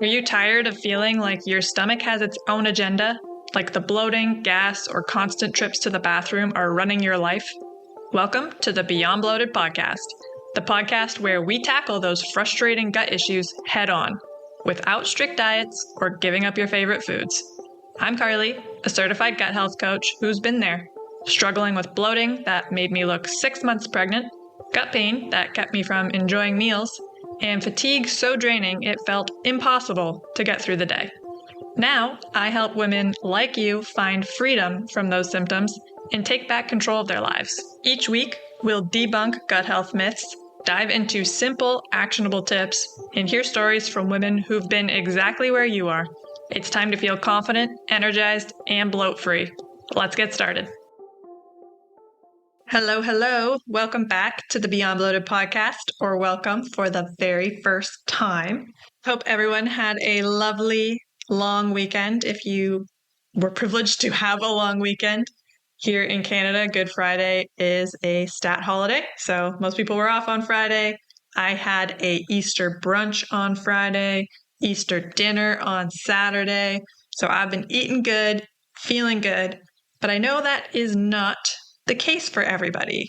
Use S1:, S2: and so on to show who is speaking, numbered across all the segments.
S1: Are you tired of feeling like your stomach has its own agenda? Like the bloating, gas, or constant trips to the bathroom are running your life? Welcome to the Beyond Bloated podcast, the podcast where we tackle those frustrating gut issues head on, without strict diets or giving up your favorite foods. I'm Carly, a certified gut health coach who's been there, struggling with bloating that made me look 6 months pregnant, gut pain that kept me from enjoying meals, and fatigue so draining it felt impossible to get through the day. Now, I help women like you find freedom from those symptoms and take back control of their lives. Each week, we'll debunk gut health myths, dive into simple, actionable tips, and hear stories from women who've been exactly where you are. It's time to feel confident, energized, and bloat-free. Let's get started. Hello. Welcome back to the Beyond Bloated podcast, or welcome for the very first time. Hope everyone had a lovely long weekend. If you were privileged to have a long weekend, here in Canada, Good Friday is a stat holiday. So most people were off on Friday. I had a Easter brunch on Friday, Easter dinner on Saturday. So I've been eating good, feeling good, but I know that is not the case for everybody.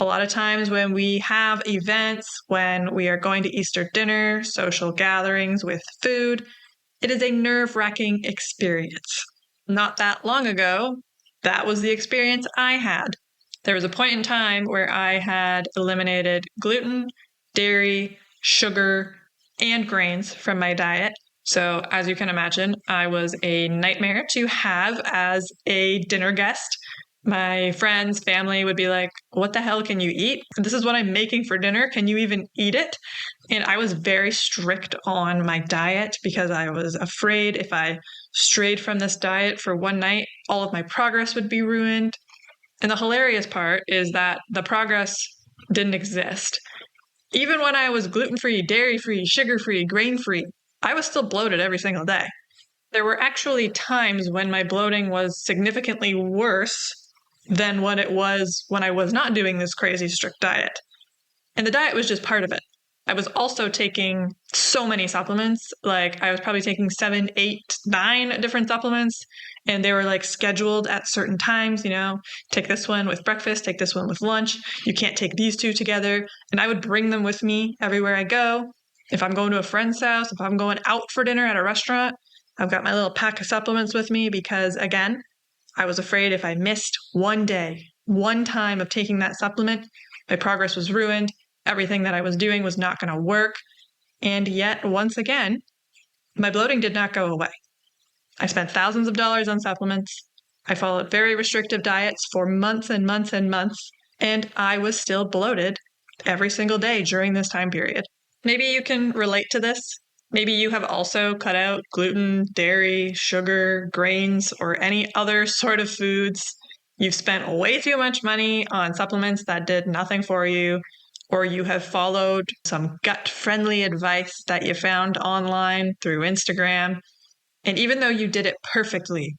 S1: A lot of times when we have events, when we are going to Easter dinner, social gatherings with food, it is a nerve-wracking experience. Not that long ago, that was the experience I had. There was a point in time where I had eliminated gluten, dairy, sugar, and grains from my diet. So as you can imagine, I was a nightmare to have as a dinner guest. My friends, family would be like, what the hell can you eat? This is what I'm making for dinner. Can you even eat it? And I was very strict on my diet because I was afraid if I strayed from this diet for one night, all of my progress would be ruined. And the hilarious part is that the progress didn't exist. Even when I was gluten-free, dairy-free, sugar-free, grain-free, I was still bloated every single day. There were actually times when my bloating was significantly worse than what it was when I was not doing this crazy strict diet. And the diet was just part of it. I was also taking so many supplements. Like I was probably taking 7, 8, 9 different supplements, and they were like scheduled at certain times, take this one with breakfast, take this one with lunch. You can't take these two together. And I would bring them with me everywhere I go. If I'm going to a friend's house, if I'm going out for dinner at a restaurant, I've got my little pack of supplements with me because, again, I was afraid if I missed one day, one time of taking that supplement, my progress was ruined. Everything that I was doing was not going to work. And yet, once again, my bloating did not go away. I spent thousands of dollars on supplements. I followed very restrictive diets for months and months and months, and I was still bloated every single day during this time period. Maybe you can relate to this. Maybe you have also cut out gluten, dairy, sugar, grains, or any other sort of foods. You've spent way too much money on supplements that did nothing for you, or you have followed some gut-friendly advice that you found online through Instagram. And even though you did it perfectly,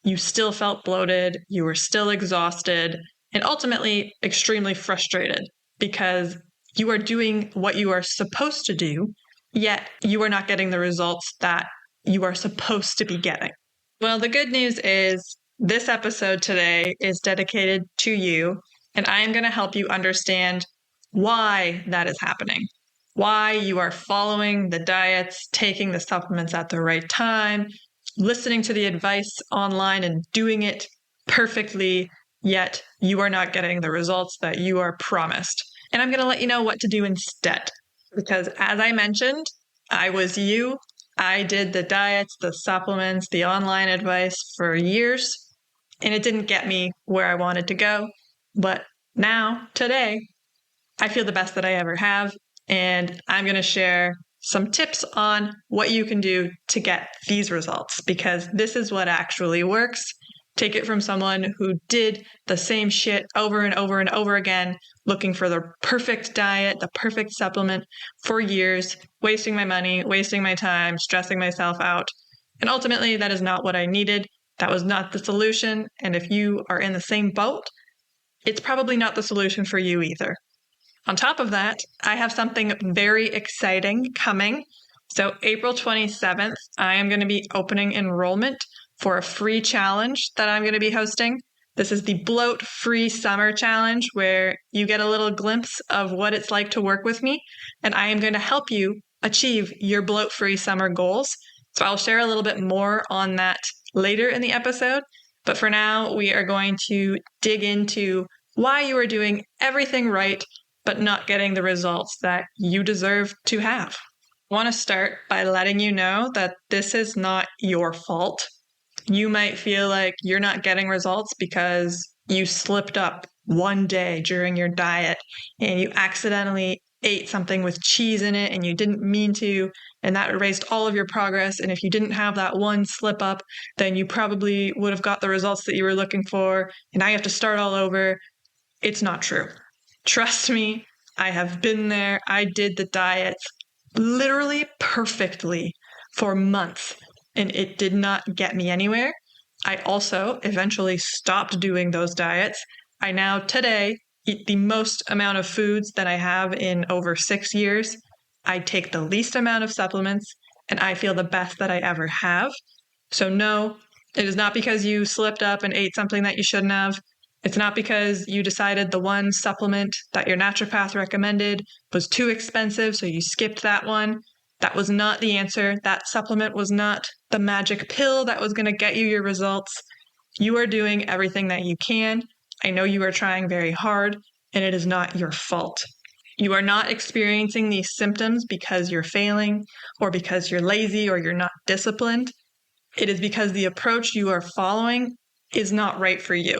S1: you still felt bloated, you were still exhausted, and ultimately extremely frustrated because you are doing what you are supposed to do, yet you are not getting the results that you are supposed to be getting. Well, the good news is this episode today is dedicated to you, and I am going to help you understand why that is happening, why you are following the diets, taking the supplements at the right time, listening to the advice online and doing it perfectly, yet you are not getting the results that you are promised. And I'm going to let you know what to do instead. Because as I mentioned, I was you. I did the diets, the supplements, the online advice for years, and it didn't get me where I wanted to go. But now, today, I feel the best that I ever have, and I'm going to share some tips on what you can do to get these results, because this is what actually works. Take it from someone who did the same shit over and over and over again, looking for the perfect diet, the perfect supplement for years, wasting my money, wasting my time, stressing myself out. And ultimately, that is not what I needed. That was not the solution. And if you are in the same boat, it's probably not the solution for you either. On top of that, I have something very exciting coming So April 27th, I am going to be opening enrollment for a free challenge that I'm going to be hosting. This is the Bloat-Free Summer challenge, where you get a little glimpse of what it's like to work with me, and I am going to help you achieve your bloat-free summer goals. So I'll share a little bit more on that later in the episode, but for now, we are going to dig into why you are doing everything right, but not getting the results that you deserve to have. I want to start by letting you know that this is not your fault. You might feel like you're not getting results because you slipped up one day during your diet and you accidentally ate something with cheese in it and you didn't mean to, and that erased all of your progress. And if you didn't have that one slip up, then you probably would have got the results that you were looking for, and now you have to start all over. It's not true. Trust me, I have been there. I did the diets literally perfectly for months, and it did not get me anywhere. I also eventually stopped doing those diets. I now today eat the most amount of foods that I have in over 6 years. I take the least amount of supplements, and I feel the best that I ever have. So no, it is not because you slipped up and ate something that you shouldn't have. It's not because you decided the one supplement that your naturopath recommended was too expensive, so you skipped that one. That was not the answer. That supplement was not the magic pill that was going to get you your results. You are doing everything that you can. I know you are trying very hard, and it is not your fault. You are not experiencing these symptoms because you're failing, or because you're lazy, or you're not disciplined. It is because the approach you are following is not right for you.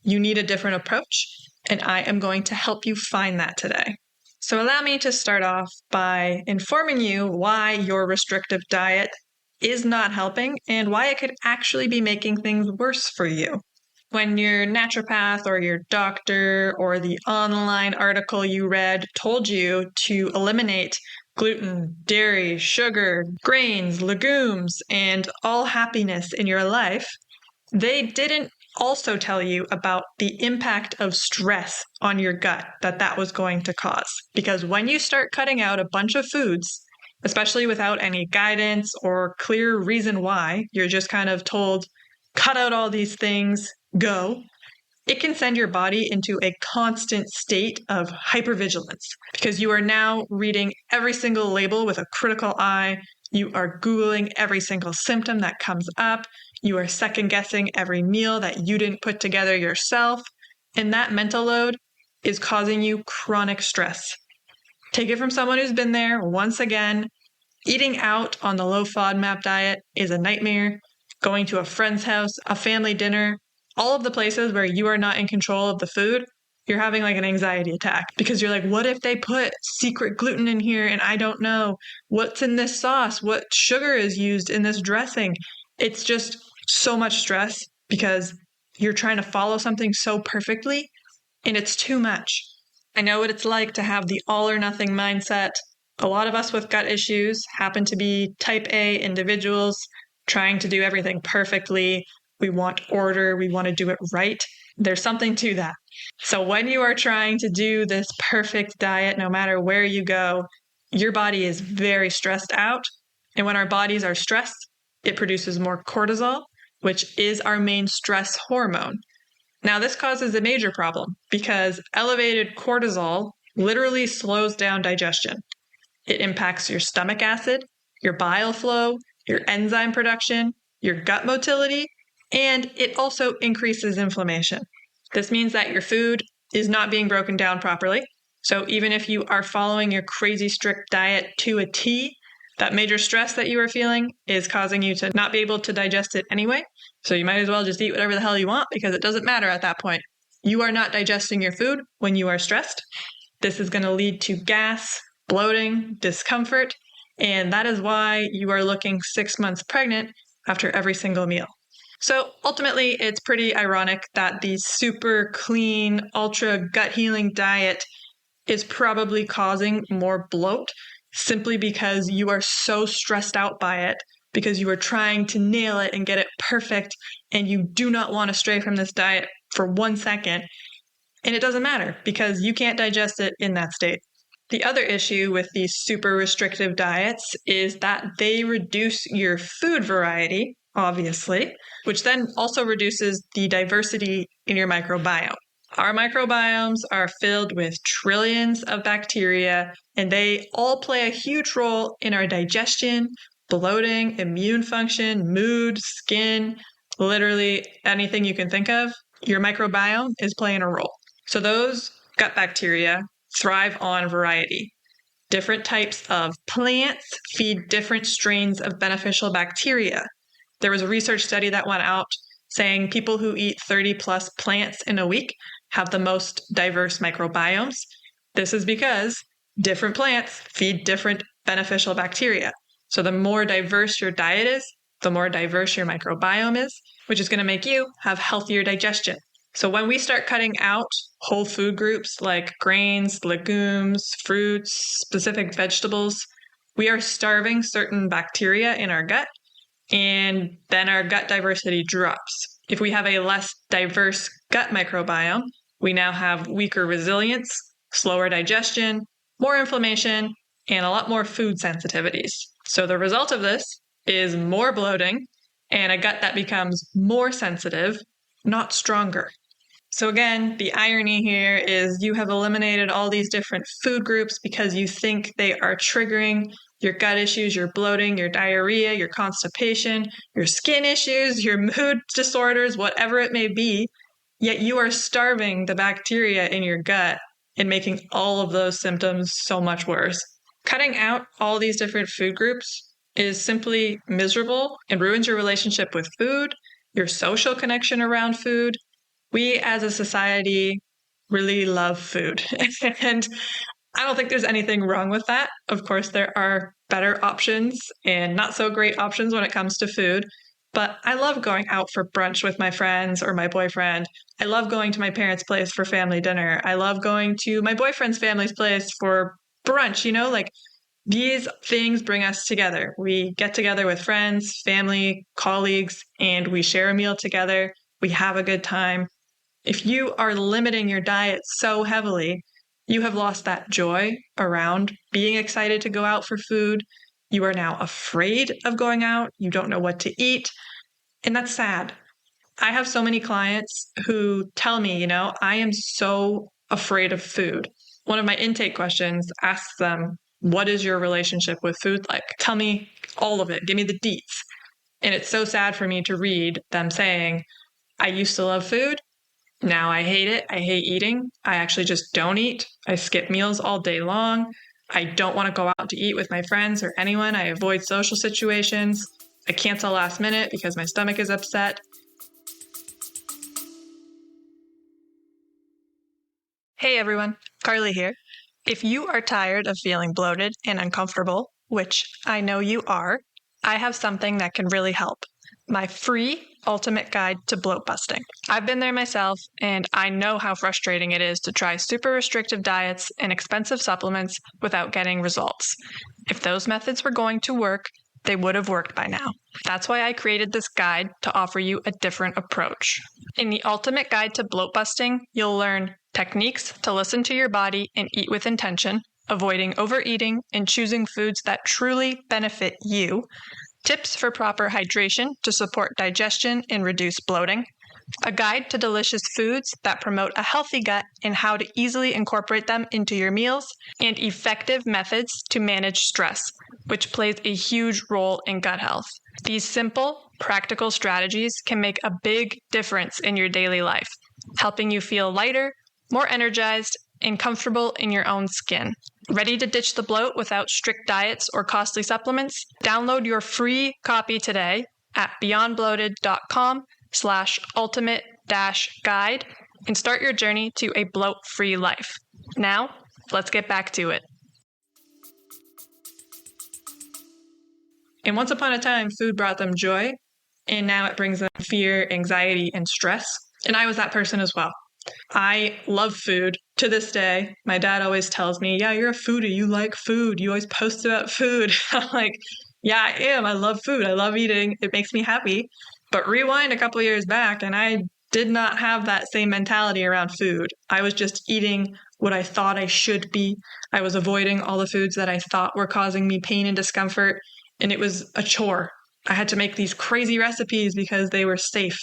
S1: You need a different approach, and I am going to help you find that today. So allow me to start off by informing you why your restrictive diet is not helping and why it could actually be making things worse for you. When your naturopath or your doctor or the online article you read told you to eliminate gluten, dairy, sugar, grains, legumes, and all happiness in your life, they didn't also tell you about the impact of stress on your gut that was going to cause. Because when you start cutting out a bunch of foods, especially without any guidance or clear reason why, you're just kind of told, cut out all these things, go, it can send your body into a constant state of hypervigilance because you are now reading every single label with a critical eye. You are Googling every single symptom that comes up. You are second guessing every meal that you didn't put together yourself. And that mental load is causing you chronic stress. Take it from someone who's been there. Once again, eating out on the low FODMAP diet is a nightmare. Going to a friend's house, a family dinner, all of the places where you are not in control of the food, you're having like an anxiety attack because you're like, what if they put secret gluten in here and I don't know? What's in this sauce? What sugar is used in this dressing? It's just so much stress because you're trying to follow something so perfectly and it's too much. I know what it's like to have the all or nothing mindset. A lot of us with gut issues happen to be type A individuals trying to do everything perfectly. We want order. We want to do it right. There's something to that. So when you are trying to do this perfect diet, no matter where you go, your body is very stressed out. And when our bodies are stressed, it produces more cortisol, which is our main stress hormone. Now, this causes a major problem because elevated cortisol literally slows down digestion. It impacts your stomach acid, your bile flow, your enzyme production, your gut motility, and it also increases inflammation. This means that your food is not being broken down properly. So even if you are following your crazy strict diet to a T, that major stress that you are feeling is causing you to not be able to digest it anyway. So you might as well just eat whatever the hell you want because it doesn't matter at that point. You are not digesting your food when you are stressed. This is going to lead to gas, bloating, discomfort, and that is why you are looking 6 months pregnant after every single meal. So ultimately, it's pretty ironic that the super clean, ultra gut healing diet is probably causing more bloat simply because you are so stressed out by it, because you are trying to nail it and get it perfect, and you do not want to stray from this diet for 1 second. And it doesn't matter because you can't digest it in that state. The other issue with these super restrictive diets is that they reduce your food variety, obviously, which then also reduces the diversity in your microbiome. Our microbiomes are filled with trillions of bacteria, and they all play a huge role in our digestion, bloating, immune function, mood, skin, literally anything you can think of. Your microbiome is playing a role. So those gut bacteria thrive on variety. Different types of plants feed different strains of beneficial bacteria. There was a research study that went out saying people who eat 30 plus plants in a week have the most diverse microbiomes. This is because different plants feed different beneficial bacteria. So the more diverse your diet is, the more diverse your microbiome is, which is going to make you have healthier digestion. So when we start cutting out whole food groups like grains, legumes, fruits, specific vegetables, we are starving certain bacteria in our gut, and then our gut diversity drops. If we have a less diverse gut microbiome, we now have weaker resilience, slower digestion, more inflammation, and a lot more food sensitivities. So the result of this is more bloating and a gut that becomes more sensitive, not stronger. So again, the irony here is you have eliminated all these different food groups because you think they are triggering your gut issues, your bloating, your diarrhea, your constipation, your skin issues, your mood disorders, whatever it may be, yet you are starving the bacteria in your gut and making all of those symptoms so much worse. Cutting out all these different food groups is simply miserable and ruins your relationship with food, your social connection around food. We as a society really love food. And I don't think there's anything wrong with that. Of course, there are better options and not so great options when it comes to food. But I love going out for brunch with my friends or my boyfriend. I love going to my parents' place for family dinner. I love going to my boyfriend's family's place for brunch. Like these things bring us together. We get together with friends, family, colleagues, and we share a meal together. We have a good time. If you are limiting your diet so heavily, you have lost that joy around being excited to go out for food. You are now afraid of going out. You don't know what to eat. And that's sad. I have so many clients who tell me, I am so afraid of food. One of my intake questions asks them, what is your relationship with food like? Tell me all of it. Give me the deets. And it's so sad for me to read them saying, I used to love food. Now I hate it. I hate eating. I actually just don't eat. I skip meals all day long. I don't want to go out to eat with my friends or anyone. I avoid social situations. I cancel last minute because my stomach is upset. Hey everyone, Carly here. If you are tired of feeling bloated and uncomfortable, which I know you are, I have something that can really help. My free ultimate guide to bloat busting. I've been there myself, and I know how frustrating it is to try super restrictive diets and expensive supplements without getting results. If those methods were going to work, they would have worked by now. That's why I created this guide to offer you a different approach. In the ultimate guide to bloat busting, you'll learn techniques to listen to your body and eat with intention, avoiding overeating and choosing foods that truly benefit you, tips for proper hydration to support digestion and reduce bloating, a guide to delicious foods that promote a healthy gut and how to easily incorporate them into your meals, and effective methods to manage stress, which plays a huge role in gut health. These simple, practical strategies can make a big difference in your daily life, helping you feel lighter, more energized, and comfortable in your own skin. Ready to ditch the bloat without strict diets or costly supplements? Download your free copy today at beyondbloated.com/ultimate-guide and start your journey to a bloat-free life. Now, let's get back to it. And once upon a time, food brought them joy, and now it brings them fear, anxiety, and stress. And I was that person as well. I love food to this day. My dad always tells me, yeah, you're a foodie. You like food. You always post about food. I'm like, yeah, I am. I love food. I love eating. It makes me happy. But rewind a couple of years back, and I did not have that same mentality around food. I was just eating what I thought I should be. I was avoiding all the foods that I thought were causing me pain and discomfort, and it was a chore. I had to make these crazy recipes because they were safe,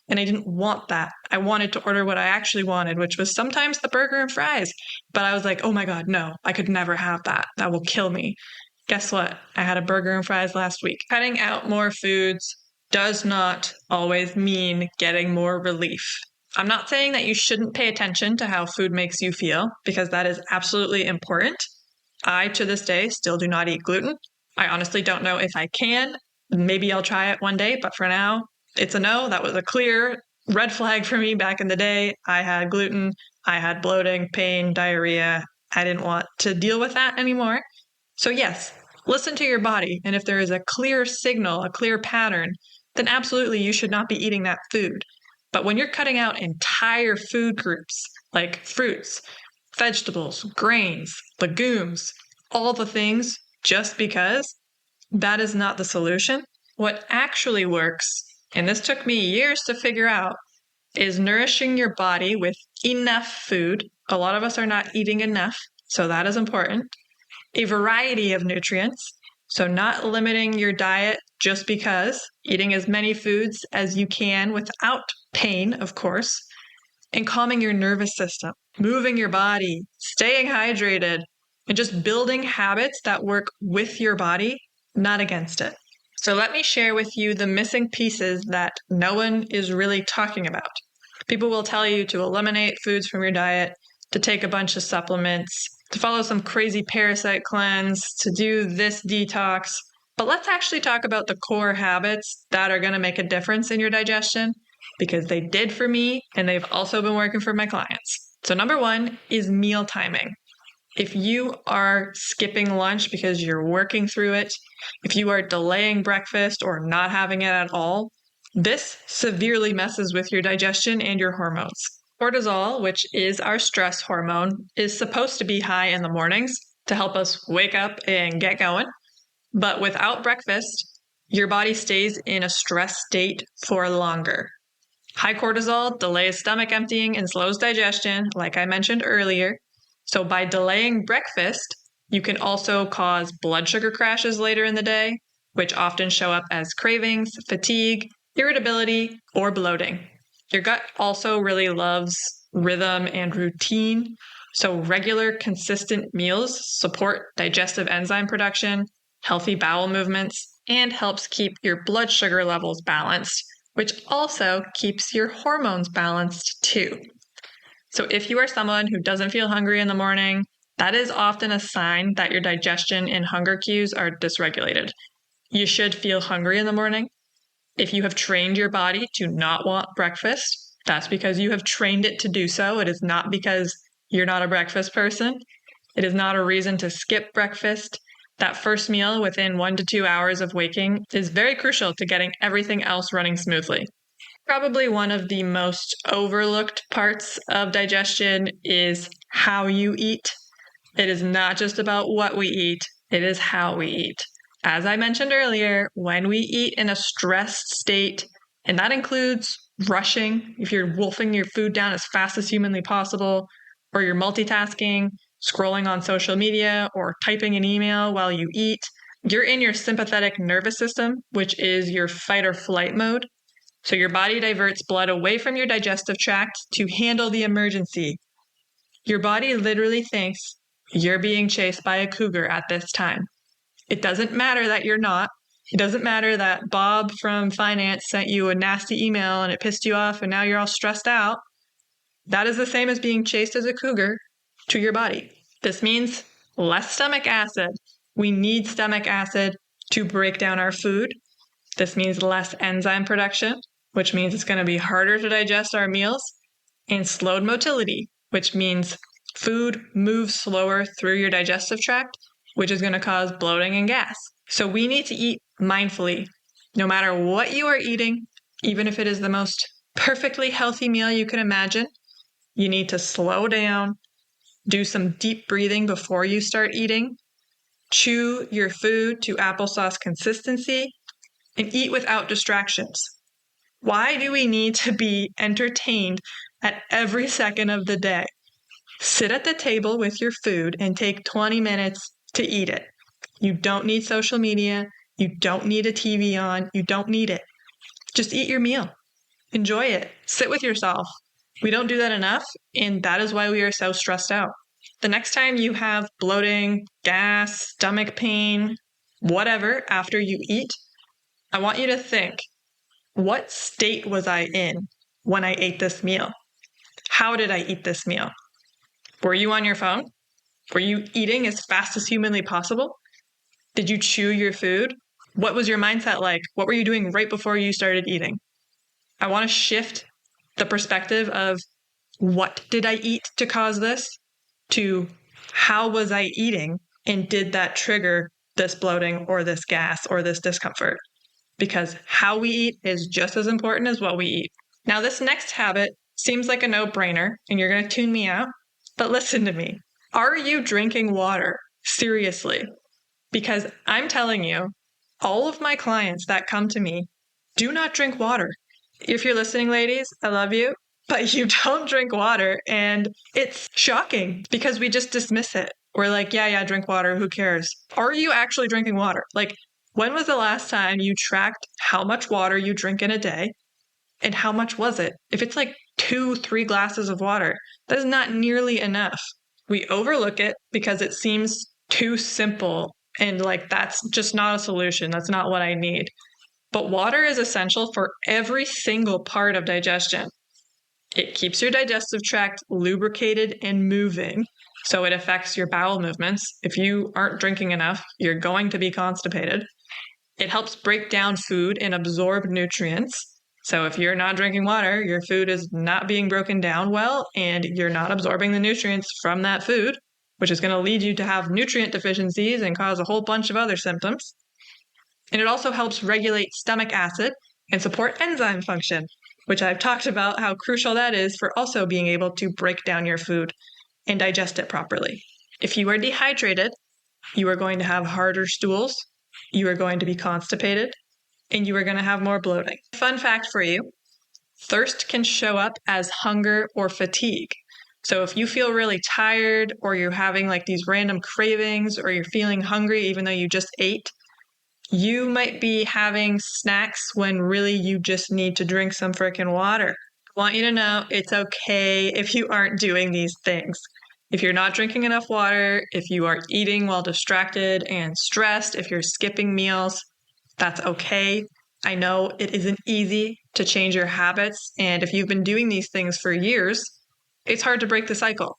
S1: and I didn't want that. I wanted to order what I actually wanted, which was sometimes the burger and fries. But I was like, oh my God, no, I could never have that. That will kill me. Guess what? I had a burger and fries last week. Cutting out more foods does not always mean getting more relief. I'm not saying that you shouldn't pay attention to how food makes you feel, because that is absolutely important. I, to this day, still do not eat gluten. I honestly don't know if I can. Maybe I'll try it one day, but for now, it's a no. That was a clear red flag for me back in the day. I had gluten, I had bloating, pain, diarrhea. I didn't want to deal with that anymore. So yes, listen to your body. And if there is a clear signal, a clear pattern, then absolutely you should not be eating that food. But when you're cutting out entire food groups like fruits, vegetables, grains, legumes, all the things just because, that is not the solution. What actually works, and this took me years to figure out, is nourishing your body with enough food. A lot of us are not eating enough, so that is important. A variety of nutrients, so not limiting your diet just because, eating as many foods as you can without pain, of course, and calming your nervous system, moving your body, staying hydrated, and just building habits that work with your body, not against it. So let me share with you the missing pieces that no one is really talking about. People will tell you to eliminate foods from your diet, to take a bunch of supplements, to follow some crazy parasite cleanse, to do this detox. But let's actually talk about the core habits that are going to make a difference in your digestion, because they did for me and they've also been working for my clients. So number one is meal timing. If you are skipping lunch because you're working through it, if you are delaying breakfast or not having it at all, this severely messes with your digestion and your hormones. Cortisol, which is our stress hormone, is supposed to be high in the mornings to help us wake up and get going. But without breakfast, your body stays in a stress state for longer. High cortisol delays stomach emptying and slows digestion, like I mentioned earlier. So by delaying breakfast, you can also cause blood sugar crashes later in the day, which often show up as cravings, fatigue, irritability, or bloating. Your gut also really loves rhythm and routine. So regular, consistent meals support digestive enzyme production, healthy bowel movements, and helps keep your blood sugar levels balanced, which also keeps your hormones balanced too. So if you are someone who doesn't feel hungry in the morning, that is often a sign that your digestion and hunger cues are dysregulated. You should feel hungry in the morning. If you have trained your body to not want breakfast, that's because you have trained it to do so. It is not because you're not a breakfast person. It is not a reason to skip breakfast. That first meal within 1 to 2 hours of waking is very crucial to getting everything else running smoothly. Probably one of the most overlooked parts of digestion is how you eat. It is not just about what we eat, it is how we eat. As I mentioned earlier, when we eat in a stressed state, and that includes rushing, if you're wolfing your food down as fast as humanly possible, or you're multitasking, scrolling on social media, or typing an email while you eat, you're in your sympathetic nervous system, which is your fight or flight mode. So your body diverts blood away from your digestive tract to handle the emergency. Your body literally thinks you're being chased by a cougar at this time. It doesn't matter that you're not. It doesn't matter that Bob from finance sent you a nasty email and it pissed you off and now you're all stressed out. That is the same as being chased as a cougar to your body. This means less stomach acid. We need stomach acid to break down our food. This means less enzyme production, which means it's going to be harder to digest our meals, and slowed motility, which means food moves slower through your digestive tract, which is going to cause bloating and gas. So we need to eat mindfully. No matter what you are eating, even if it is the most perfectly healthy meal you can imagine, you need to slow down, do some deep breathing before you start eating, chew your food to applesauce consistency, and eat without distractions. Why do we need to be entertained at every second of the day? Sit at the table with your food and take 20 minutes to eat it. You don't need social media. You don't need a TV on. You don't need it. Just eat your meal. Enjoy it. Sit with yourself. We don't do that enough, and that is why we are so stressed out. The next time you have bloating, gas, stomach pain, whatever, after you eat, I want you to think, what state was I in when I ate this meal? How did I eat this meal? Were you on your phone? Were you eating as fast as humanly possible? Did you chew your food? What was your mindset like? What were you doing right before you started eating? I want to shift the perspective of what did I eat to cause this to how was I eating and did that trigger this bloating or this gas or this discomfort? Because how we eat is just as important as what we eat. Now, this next habit seems like a no-brainer and you're going to tune me out, but listen to me. Are you drinking water? Seriously. Because I'm telling you, all of my clients that come to me do not drink water. If you're listening, ladies, I love you, but you don't drink water. And it's shocking because we just dismiss it. We're like, yeah, drink water. Who cares? Are you actually drinking water? Like, when was the last time you tracked how much water you drink in a day? And how much was it? If it's like 2-3 glasses of water, that is not nearly enough. We overlook it because it seems too simple. And like, that's just not a solution. That's not what I need. But water is essential for every single part of digestion. It keeps your digestive tract lubricated and moving, so it affects your bowel movements. If you aren't drinking enough, you're going to be constipated. It helps break down food and absorb nutrients. So if you're not drinking water, your food is not being broken down well, and you're not absorbing the nutrients from that food, which is going to lead you to have nutrient deficiencies and cause a whole bunch of other symptoms. And it also helps regulate stomach acid and support enzyme function, which I've talked about how crucial that is for also being able to break down your food and digest it properly. If you are dehydrated, you are going to have harder stools, you are going to be constipated, and you are going to have more bloating. Fun fact for you, thirst can show up as hunger or fatigue. So if you feel really tired or you're having like these random cravings or you're feeling hungry even though you just ate, you might be having snacks when really you just need to drink some freaking water. I want you to know it's okay if you aren't doing these things. If you're not drinking enough water, if you are eating while distracted and stressed, if you're skipping meals, that's okay. I know it isn't easy to change your habits. And if you've been doing these things for years, it's hard to break the cycle,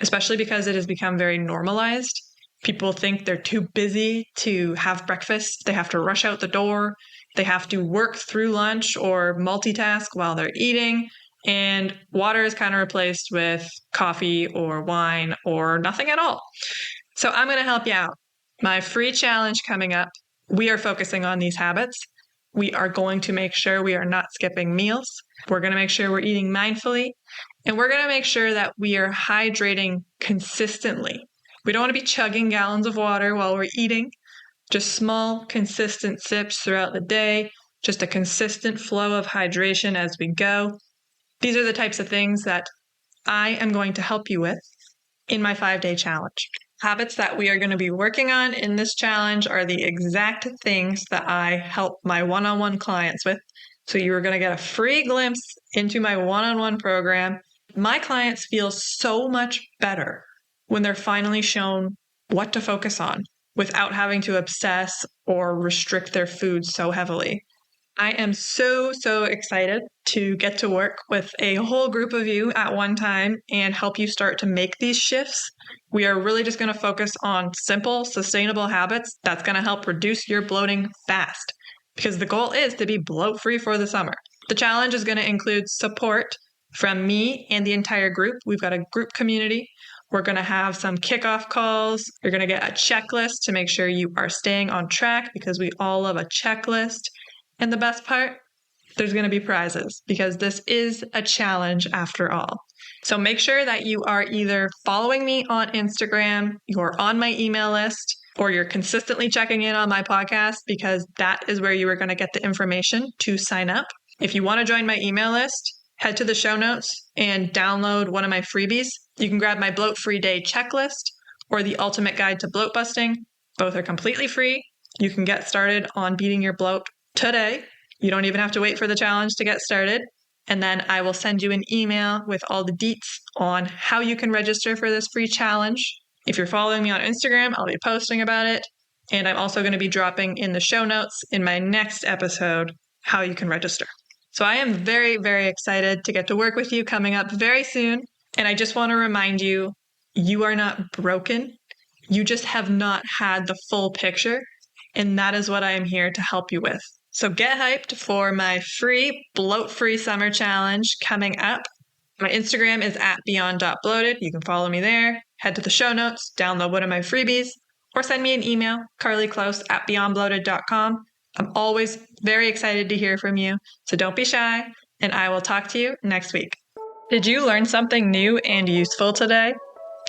S1: especially because it has become very normalized. People think they're too busy to have breakfast. They have to rush out the door. They have to work through lunch or multitask while they're eating. And water is kind of replaced with coffee or wine or nothing at all. So I'm going to help you out. My free challenge coming up, we are focusing on these habits. We are going to make sure we are not skipping meals. We're going to make sure we're eating mindfully. And we're going to make sure that we are hydrating consistently. We don't want to be chugging gallons of water while we're eating. Just small, consistent sips throughout the day. Just a consistent flow of hydration as we go. These are the types of things that I am going to help you with in my 5-day challenge. Habits that we are going to be working on in this challenge are the exact things that I help my one-on-one clients with. So you are going to get a free glimpse into my one-on-one program. My clients feel so much better when they're finally shown what to focus on without having to obsess or restrict their food so heavily. I am so excited to get to work with a whole group of you at one time and help you start to make these shifts. We are really just going to focus on simple, sustainable habits that's going to help reduce your bloating fast, because the goal is to be bloat-free for the summer. The challenge is going to include support from me and the entire group. We've got a group community. We're going to have some kickoff calls. You're going to get a checklist to make sure you are staying on track, because we all love a checklist. And the best part, there's going to be prizes, because this is a challenge after all. So make sure that you are either following me on Instagram, you're on my email list, or you're consistently checking in on my podcast, because that is where you are going to get the information to sign up. If you want to join my email list, head to the show notes and download one of my freebies. You can grab my bloat-free day checklist or the ultimate guide to bloat busting. Both are completely free. You can get started on beating your bloat today. You don't even have to wait for the challenge to get started. And then I will send you an email with all the deets on how you can register for this free challenge. If you're following me on Instagram, I'll be posting about it. And I'm also going to be dropping in the show notes in my next episode how you can register. So I am very, very excited to get to work with you coming up very soon. And I just want to remind you, you are not broken. You just have not had the full picture. And that is what I am here to help you with. So get hyped for my free Bloat-Free Summer Challenge coming up. My Instagram is at beyond.bloated. You can follow me there. Head to the show notes, download one of my freebies, or send me an email, carlyclose@beyondbloated.com. I'm always very excited to hear from you, so don't be shy, and I will talk to you next week. Did you learn something new and useful today?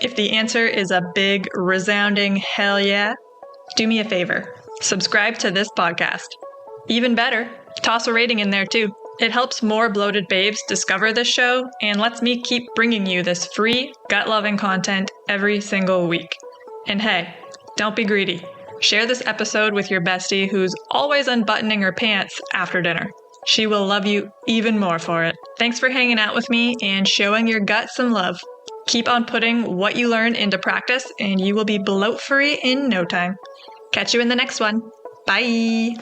S1: If the answer is a big, resounding hell yeah, do me a favor. Subscribe to this podcast. Even better, toss a rating in there too. It helps more bloated babes discover this show and lets me keep bringing you this free, gut-loving content every single week. And hey, don't be greedy. Share this episode with your bestie who's always unbuttoning her pants after dinner. She will love you even more for it. Thanks for hanging out with me and showing your gut some love. Keep on putting what you learn into practice and you will be bloat-free in no time. Catch you in the next one. Bye.